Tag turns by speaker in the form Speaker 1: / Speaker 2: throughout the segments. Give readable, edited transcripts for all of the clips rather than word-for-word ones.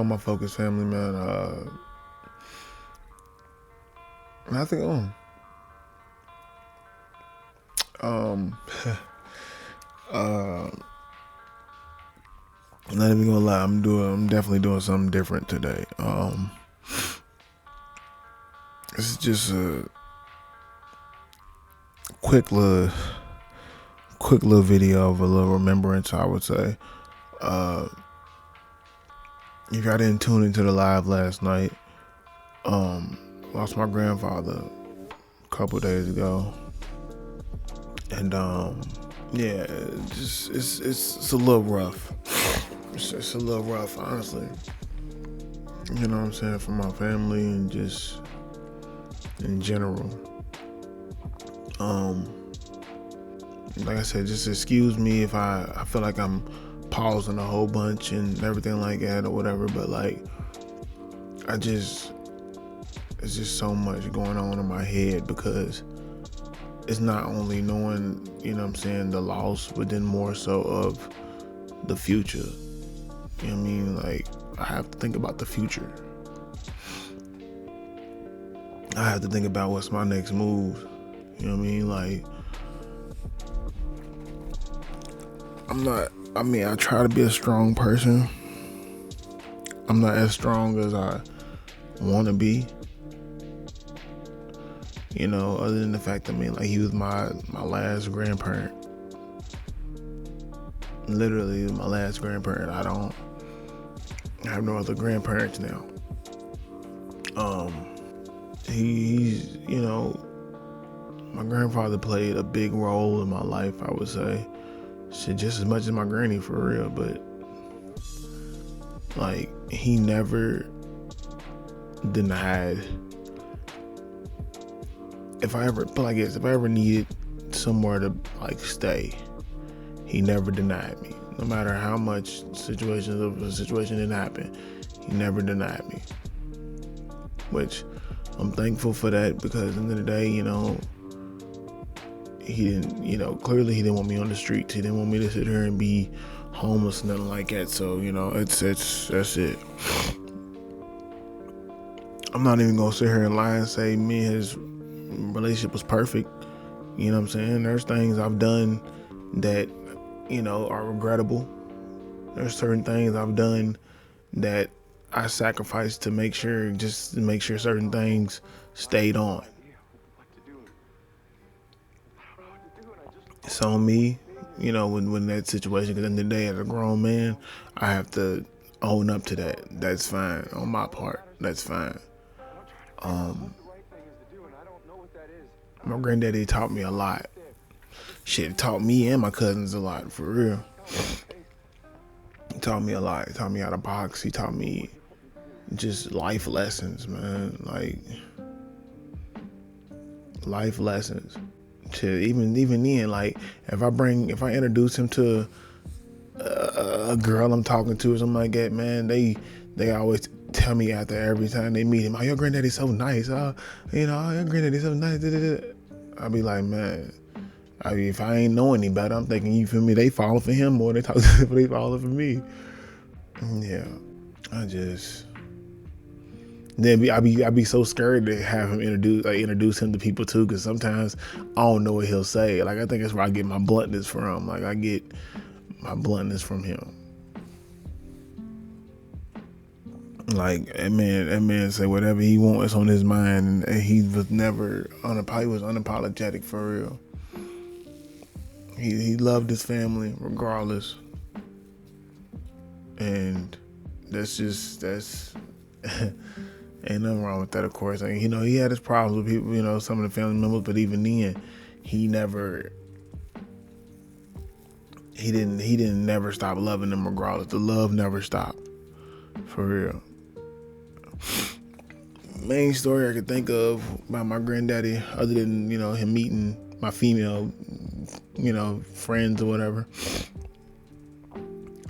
Speaker 1: on, my Phokaus family, man? I think, um, uh, not even gonna lie, I'm definitely doing something different today. This is just a quick little video of a little remembrance, I would say. If I didn't tune into the live last night, lost my grandfather a couple days ago, and yeah, it's a little rough. It's a little rough, honestly. You know what I'm saying, for my family and just in general. Like I said, just excuse me if I feel like I'm pausing a whole bunch and everything like that or whatever, but like it's just so much going on in my head, because it's not only knowing, you know what I'm saying, the loss, but then more so of the future. You know what I mean? Like, I have to think about the future. I have to think about what's my next move. You know what I mean? Like, I try to be a strong person. I'm not as strong as I want to be. You know, other than the fact that, like, he was my last grandparent. Literally my last grandparent. I have no other grandparents now. He's, you know, my grandfather played a big role in my life, I would say. Shit, just as much as my granny, for real. But like, he never denied. If I ever needed somewhere to like stay, he never denied me. No matter how much a situation didn't happen, he never denied me. Which I'm thankful for that, because at the end of the day, you know, he didn't, you know, clearly he didn't want me on the streets. He didn't want me to sit here and be homeless, nothing like that. So, you know, that's it. I'm not even gonna sit here and lie and say me and his relationship was perfect. You know what I'm saying? There's things I've done that, you know, are regrettable. There's certain things I've done that I sacrificed to make sure certain things stayed on. It's on me, you know, when that situation, because at the end of the day, as a grown man, I have to own up to that. That's fine on my part. That's fine. My granddaddy taught me a lot. Shit, taught me and my cousins a lot, for real. He taught me a lot. He taught me how to box. He taught me just life lessons, man. Like, life lessons. To even then, like, if I introduce him to a girl I'm talking to or something like that, man, they always tell me after every time they meet him, "Oh, your granddaddy's so nice. Oh, you know, your granddaddy's so nice." I'll be like, man, if I ain't know any better, I'm thinking, you feel me, they falling for him more than they falling for me. Yeah, I be so scared to have him introduce him to people too, because sometimes I don't know what he'll say. Like, I think that's where I get my bluntness from. Like, I get my bluntness from him. Like, that man say whatever he wants on his mind, and he was never unapologetic, for real. He loved his family regardless, and that's ain't nothing wrong with that, of course. Like, you know, he had his problems with people, you know, some of the family members, but even then, he didn't never stop loving them regardless. The love never stopped, for real. Main story I could think of about my granddaddy, other than, you know, him meeting my female, you know, friends or whatever,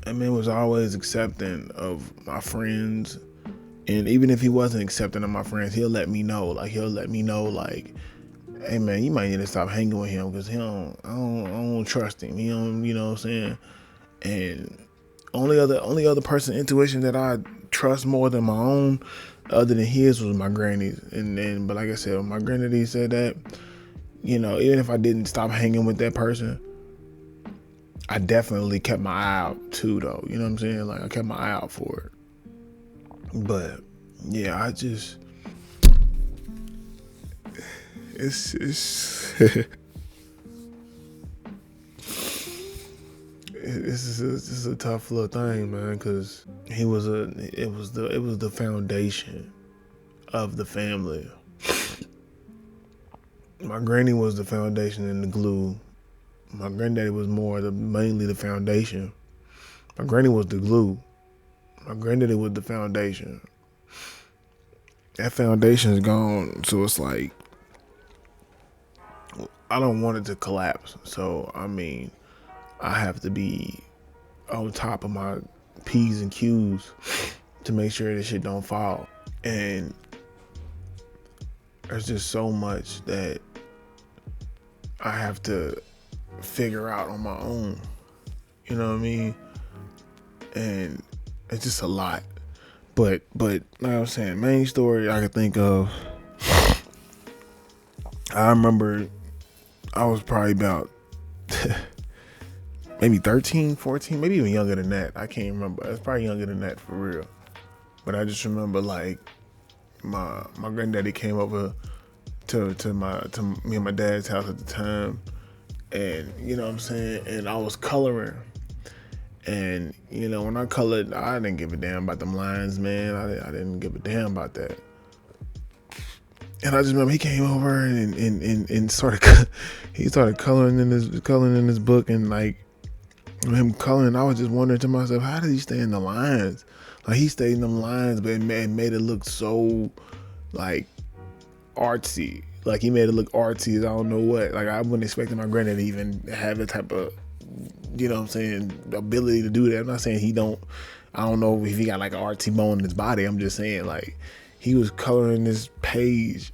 Speaker 1: that man was always accepting of my friends. And even if he wasn't accepting of my friends, he'll let me know. Like, hey man, you might need to stop hanging with him, because I don't trust him. He don't, you know what I'm saying? And only other person intuition that I trust more than my own, other than his, was my granny's. But like I said, when my granddaddy said that, you know, even if I didn't stop hanging with that person, I definitely kept my eye out too, though. You know what I'm saying? Like, I kept my eye out for it. But yeah, it's this is a tough little thing, man, because it was the foundation of the family. My granny was the foundation and the glue. My granddaddy was mainly the foundation. My granny was the glue. My granddaddy was the foundation. That foundation is gone, so it's like, I don't want it to collapse. So, I mean, I have to be on top of my P's and Q's to make sure this shit don't fall. And there's just so much that I have to figure out on my own. You know what I mean? And it's just a lot. But like I was saying, main story I could think of, I remember I was probably about maybe 13, 14, maybe even younger than that. I can't remember. It's probably younger than that for real. But I just remember, like, my granddaddy came over to me and my dad's house at the time, and you know what I'm saying, and I was coloring. And you know, when I colored, I didn't give a damn about them lines, man. I didn't give a damn about that. And I just remember he came over and started he started coloring in his book, and like him coloring, I was just wondering to myself, how did he stay in the lines? Like, he stayed in them lines, but it made it look so like artsy. Like, he made it look artsy as I don't know what. Like, I wouldn't expect my granddad to even have that type of, you know what I'm saying, ability to do that. I'm not saying I don't know if he got like an artsy bone in his body. I'm just saying, like, he was coloring this page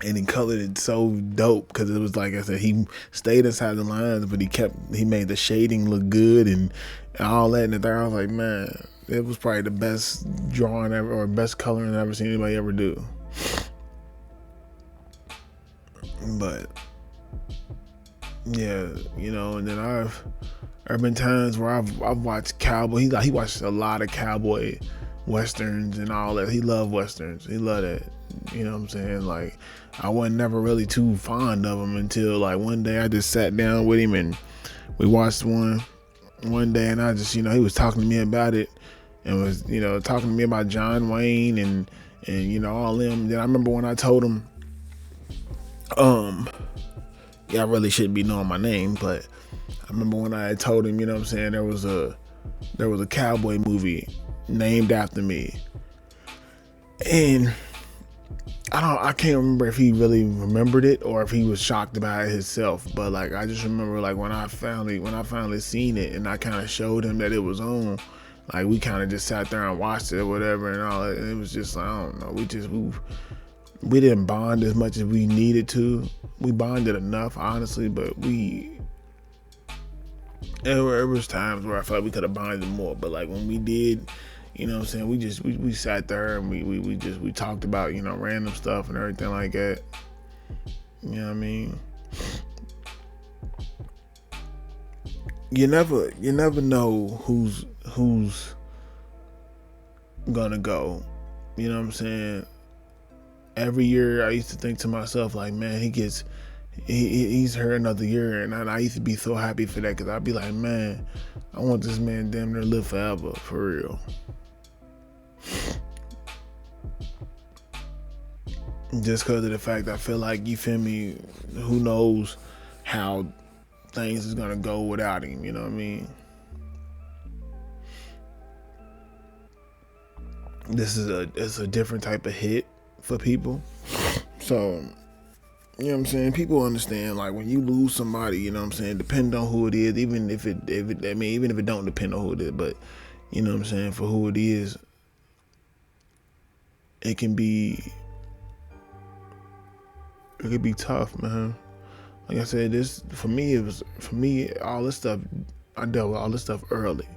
Speaker 1: and he colored it so dope, because it was, like I said, he stayed inside the lines, but he made the shading look good and all that. And there I was like, man, it was probably the best drawing ever, or best coloring I've ever seen anybody ever do. But yeah, you know, and then there have been times where I've watched cowboy. He watched a lot of cowboy westerns and all that. He loved westerns. He loved that. You know what I'm saying? Like, I wasn't never really too fond of him until like one day I just sat down with him and we watched one day, and I just, you know, he was talking to me about it and was, you know, talking to me about John Wayne and you know, all them. Then I remember when I told him, yeah, I really shouldn't be knowing my name, but I remember when I had told him, you know what I'm saying, there was a cowboy movie named after me. And I can't remember if he really remembered it or if he was shocked about it himself. But like, I just remember, like, when I finally seen it and I kind of showed him that it was on, like, we kind of just sat there and watched it or whatever and all that. And it was just like, I don't know, we didn't bond as much as we needed to. We bonded enough, honestly, but there was times where I felt like we could have bonded more. But like, when we did, you know what I'm saying, we sat there and we talked about, you know, random stuff and everything like that. You know what I mean? You never know who's gonna go. You know what I'm saying? Every year I used to think to myself, like, man, he's here another year, and I used to be so happy for that, because I'd be like, man, I want this man damn near live forever, for real. Just because of the fact I feel like, you feel me, who knows how things is gonna go without him, you know what I mean? It's a different type of hit for people. So, you know what I'm saying, people understand, like, when you lose somebody, you know what I'm saying, depending on who it is, even if it don't depend on who it is, but you know what I'm saying, for who it is, it can be tough, man. Like I said, I dealt with all this stuff early.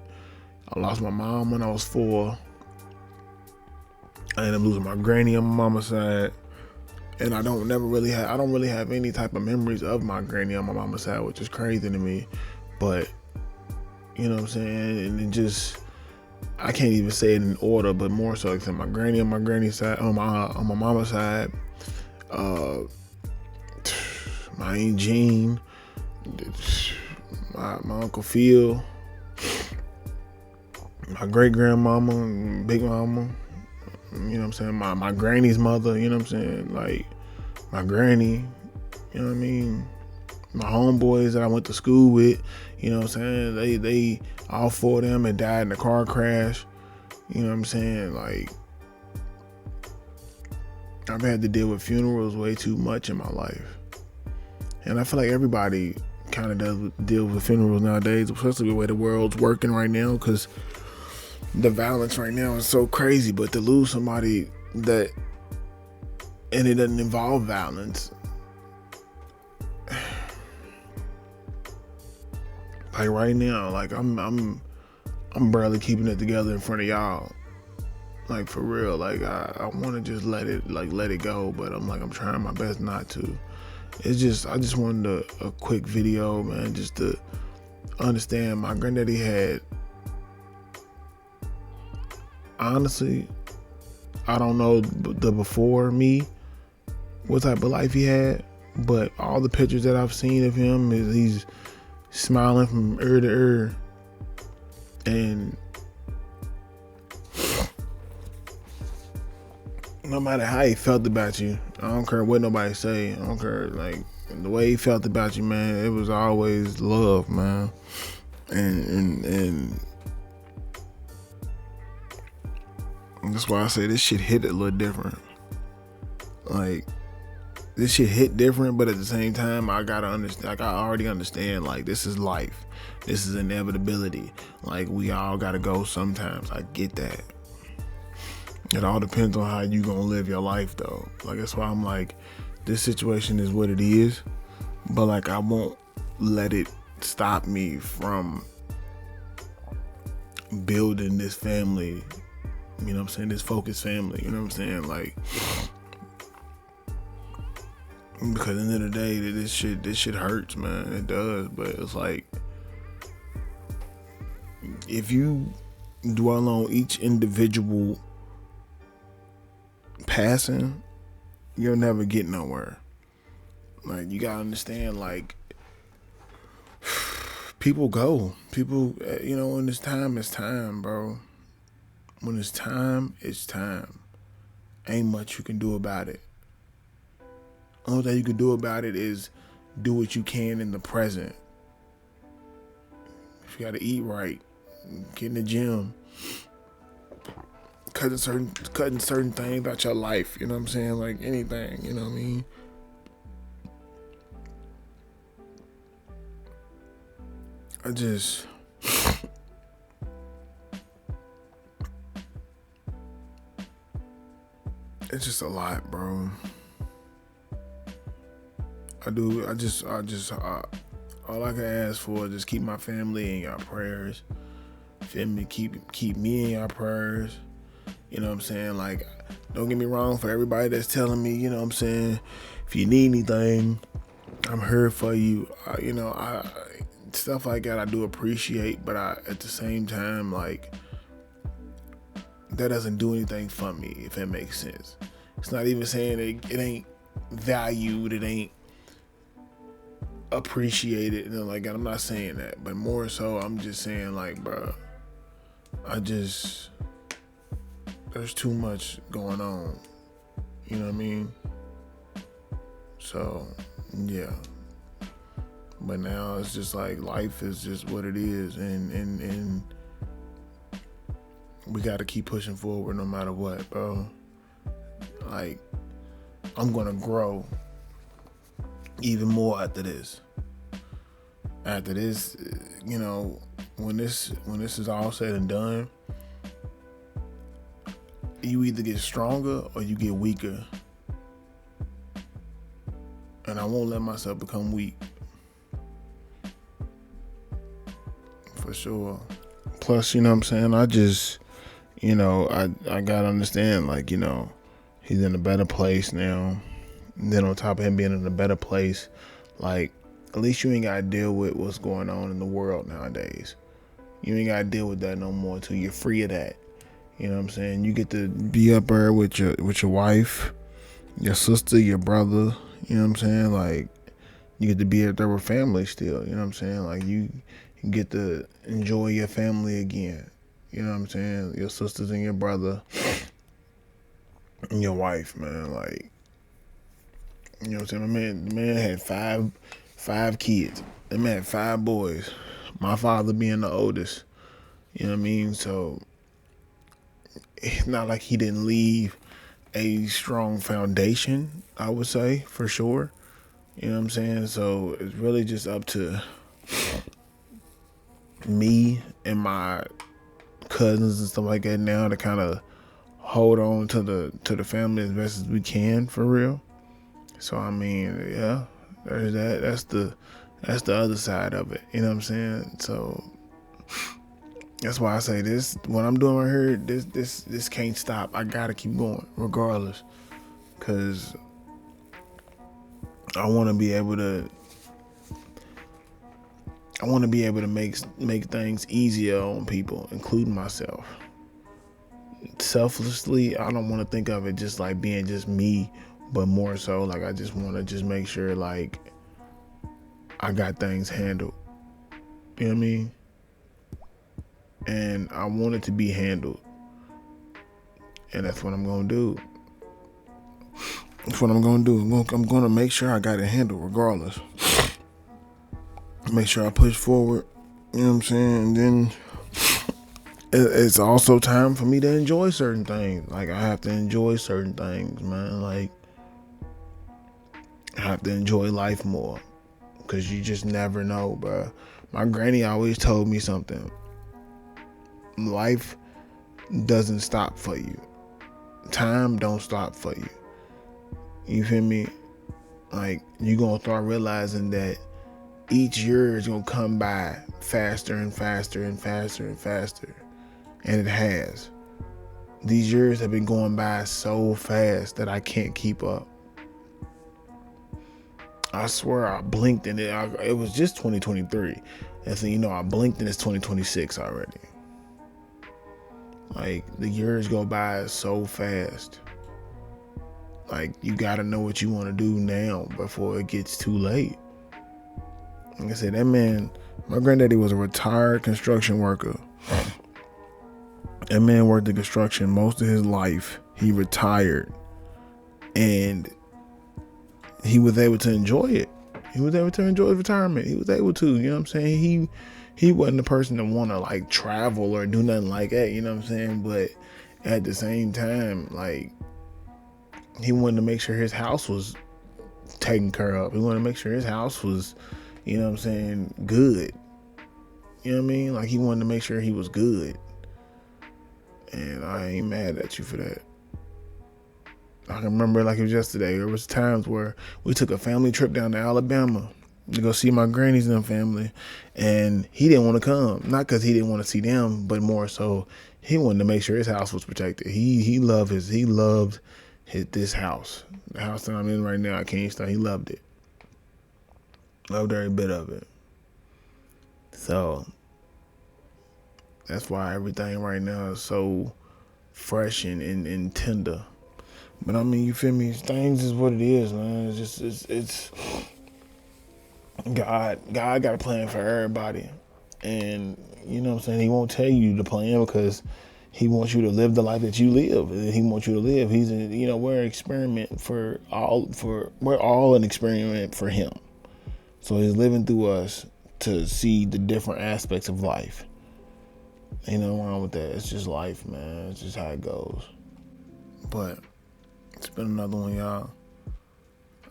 Speaker 1: I lost my mom when I was 4. I ended up losing my granny on my mama's side. And I don't really have any type of memories of my granny on my mama's side, which is crazy to me. But, you know what I'm saying? And it just, I can't even say it in order, but more so like my granny on my granny's side, on my mama's side, my Aunt Jean, my Uncle Phil, my great grandmama, big mama, you know what I'm saying, my granny's mother, you know what I'm saying, like my granny, you know what I mean, my homeboys that I went to school with, you know what I'm saying, they all four of them had died in a car crash, you know what I'm saying, like I've had to deal with funerals way too much in my life. And I feel like everybody kind of does deal with funerals nowadays, especially the way the world's working right now, because the violence right now is so crazy. But to lose somebody that, and it doesn't involve violence, like right now, like I'm barely keeping it together in front of y'all. Like for real, like I want to just let it go, but I'm trying my best not to. It's just, I just wanted a quick video, man, just to understand my granddaddy had, honestly, I don't know the before me, what type of life he had, but all the pictures that I've seen of him is he's smiling from ear to ear, and no matter how he felt about you, I don't care what nobody say, I don't care, like, the way he felt about you, man, it was always love, man. And that's why I say this shit hit a little different. Like, this shit hit different, but at the same time, I gotta understand, like, I already understand, like, this is life. This is inevitability. Like, we all gotta go sometimes. I get that. It all depends on how you gonna live your life, though. Like, that's why I'm like, this situation is what it is, but like, I won't let it stop me from building this family, you know what I'm saying, this Phokaus family, you know what I'm saying, like, because at the end of the day, this shit hurts, man, it does, but it's like, if you dwell on each individual passing, you'll never get nowhere. Like, you gotta understand, like, people go. People, you know, when it's time, bro. When it's time, it's time. Ain't much you can do about it. Only thing you can do about it is do what you can in the present. If you gotta eat right, get in the gym, cutting certain things about your life, you know what I'm saying? Like anything, you know what I mean? It's just a lot, bro. All I can ask for is just keep my family in your prayers. Family, keep me in your prayers. You know what I'm saying? Like, don't get me wrong, for everybody that's telling me, you know what I'm saying, if you need anything, I'm here for you. You know, stuff like that I do appreciate, but at the same time, like, that doesn't do anything for me, if that makes sense. It's not even saying it ain't valued, it ain't appreciated, you know, like, I'm not saying that, but more so, I'm just saying, like, bro, there's too much going on, you know what I mean? So, yeah. But now it's just like, life is just what it is, and we gotta keep pushing forward no matter what, bro. Like, I'm gonna grow even more after this. After this, you know, when this is all said and done, you either get stronger or you get weaker. And I won't let myself become weak. For sure. Plus, you know what I'm saying, I just, I gotta understand, like, he's in a better place now. And then on top of him being in a better place, like, at least you ain't gotta deal with what's going on in the world nowadays. You ain't gotta deal with that no more until you're free of that. You know what I'm saying? You get to be up there with your wife, your sister, your brother. You know what I'm saying? Like, you get to be up there with family still. You know what I'm saying? Like, you get to enjoy your family again. You know what I'm saying? Your sisters and your brother and your wife, man. Like, you know what I'm saying? The man had five kids. The man had 5 boys. My father being the oldest. You know what I mean? So it's not like he didn't leave a strong foundation, I would say, for sure. You know what I'm saying? So it's really just up to me and my cousins and stuff like that now to kind of hold on to the family as best as we can, for real. So I mean, yeah, there's that. That's the other side of it. You know what I'm saying? So that's why I say this. What I'm doing right here, this can't stop. I gotta keep going, regardless, cause I want to be able to. I want to be able to make things easier on people, including myself. Selflessly, I don't want to think of it just like being just me, but more so like I just want to just make sure like I got things handled. You know what I mean? And I want it to be handled. And that's what I'm going to do. That's what I'm going to do. I'm going to make sure I got it handled regardless. Make sure I push forward. You know what I'm saying? And then it's also time for me to enjoy certain things. Like, I have to enjoy certain things, man. Like, I have to enjoy life more. Because you just never know, bro. My granny always told me something. Life doesn't stop for you. Time don't stop for you. You feel me? Like, you gonna start realizing that each year is gonna come by faster and faster and faster and faster. And it has. These years have been going by so fast that I can't keep up. I swear I blinked and it was just 2023. And so, I blinked and it's 2026 already. Like, the years go by so fast. Like, you gotta know what you want to do now before it gets too late. Like I said, that man, my granddaddy was a retired construction worker. That man worked in construction most of his life. He retired. And he was able to enjoy it. He was able to enjoy his retirement. He was able to, you know what I'm saying? He wasn't the person to want to like travel or do nothing like that, you know what I'm saying? But at the same time, like, he wanted to make sure his house was taken care of. He wanted to make sure his house was, you know what I'm saying, good. You know what I mean? Like, he wanted to make sure he was good. And I ain't mad at you for that. I can remember like it was yesterday. There was times where we took a family trip down to Alabama to go see my grannies and them family, and he didn't want to come. Not because he didn't want to see them, but more so he wanted to make sure his house was protected. He loved this house. The house that I'm in right now, I can't stop. He loved it. Loved every bit of it. So that's why everything right now is so fresh and tender. But I mean, you feel me? Things is what it is, man. It's God got a plan for everybody. And you know what I'm saying? He won't tell you the plan because he wants you to live the life that you live. He wants you to live. We're an experiment we're all an experiment for him. So he's living through us to see the different aspects of life. Ain't nothing wrong with that. It's just life, man. It's just how it goes. But it's been another one, y'all.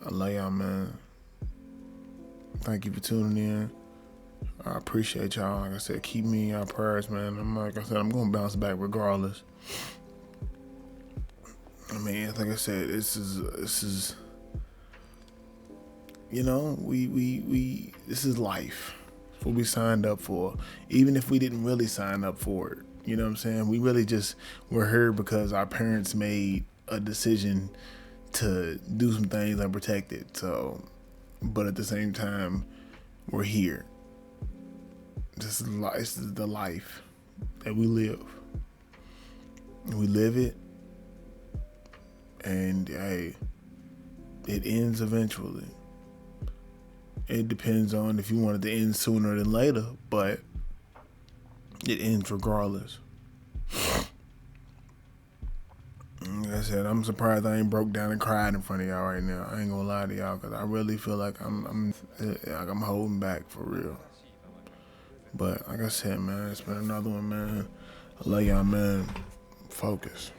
Speaker 1: I love y'all, man. Thank you for tuning in. I appreciate y'all. Like I said, keep me in y'all prayers, man. Like I said, I'm going to bounce back regardless. I mean, like I said, this is this is life. It's what we signed up for. Even if we didn't really sign up for it, You know what I'm saying? We really just we're here because our parents made a decision to do some things and protect it. So, but at the same time, we're here. This is the life that we live. We live it, and hey, it ends eventually. It depends on if you want it to end sooner than later, but it ends regardless. Like I said, I'm surprised I ain't broke down and cried in front of y'all right now. I ain't gonna lie to y'all, cause I really feel like I'm holding back for real. But like I said, man, it's been another one, man. I love y'all, man. Focus.